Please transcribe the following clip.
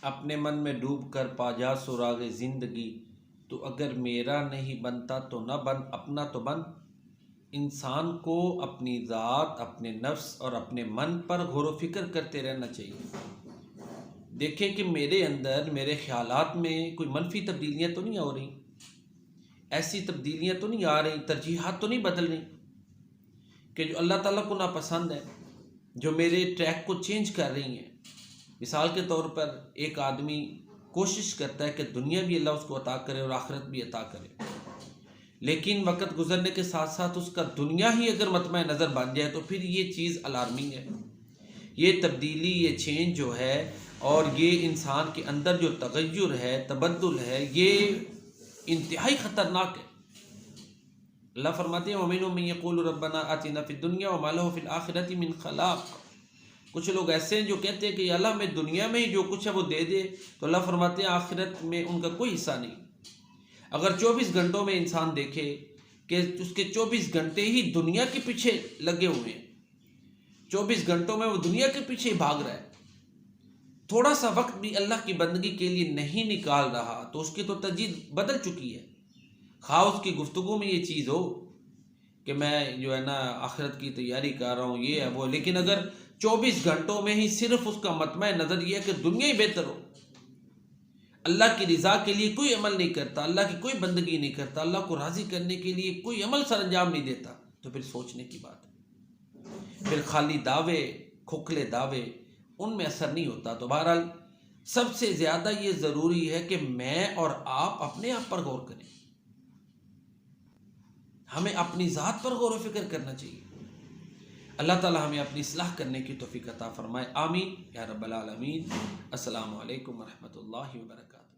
اپنے من میں ڈوب کر پا جا سراغ زندگی، تو اگر میرا نہیں بنتا تو نہ بن، اپنا تو بن۔ انسان کو اپنی ذات، اپنے نفس اور اپنے من پر غور و فکر کرتے رہنا چاہیے۔ دیکھیں کہ میرے اندر، میرے خیالات میں کوئی منفی تبدیلیاں تو نہیں ہو رہی، ایسی تبدیلیاں تو نہیں آ رہی، ترجیحات تو نہیں بدل رہی کہ جو اللہ تعالیٰ کو ناپسند ہے، جو میرے ٹریک کو چینج کر رہی ہیں۔ مثال کے طور پر ایک آدمی کوشش کرتا ہے کہ دنیا بھی اللہ اس کو عطا کرے اور آخرت بھی عطا کرے، لیکن وقت گزرنے کے ساتھ ساتھ اس کا دنیا ہی اگر مطمع نظر بن جائے تو پھر یہ چیز الارمنگ ہے۔ یہ تبدیلی، یہ چینج جو ہے اور یہ انسان کے اندر جو تغیر ہے، تبدل ہے، یہ انتہائی خطرناک ہے۔ اللہ فرماتے ہیں وَمِنْهُم مَّن يَقُولُ رَبَّنَا آتِنَا فِي الدُّنْيَا وَمَا لَهُ فِي الْآخِرَةِ مِنْ خَلَاقٍ۔ کچھ لوگ ایسے ہیں جو کہتے ہیں کہ یا اللہ میں دنیا میں ہی جو کچھ ہے وہ دے دے، تو اللہ فرماتے ہیں آخرت میں ان کا کوئی حصہ نہیں۔ اگر 24 گھنٹوں میں انسان دیکھے کہ اس کے 24 گھنٹے ہی دنیا کے پیچھے لگے ہوئے ہیں، 24 گھنٹوں میں وہ دنیا کے پیچھے ہی بھاگ رہا ہے، تھوڑا سا وقت بھی اللہ کی بندگی کے لیے نہیں نکال رہا، تو اس کی تو تجدید بدل چکی ہے۔ خواہ اس کی گفتگو میں یہ چیز ہو کہ میں جو ہے نا آخرت کی تیاری کر رہا ہوں، یہ ہے وہ، لیکن اگر 24 گھنٹوں میں ہی صرف اس کا مطمع نظر یہ ہے کہ دنیا ہی بہتر ہو، اللہ کی رضا کے لیے کوئی عمل نہیں کرتا، اللہ کی کوئی بندگی نہیں کرتا، اللہ کو راضی کرنے کے لیے کوئی عمل سر انجام نہیں دیتا، تو پھر سوچنے کی بات ہے۔ پھر خالی دعوے، کھوکھلے دعوے، ان میں اثر نہیں ہوتا۔ تو بہرحال سب سے زیادہ یہ ضروری ہے کہ میں اور آپ اپنے آپ پر غور کریں، ہمیں اپنی ذات پر غور و فکر کرنا چاہیے۔ اللہ تعالیٰ ہمیں اپنی اصلاح کرنے کی توفیق عطا فرمائے، آمین یا رب العالمین۔ السلام علیکم ورحمۃ اللہ وبرکاتہ۔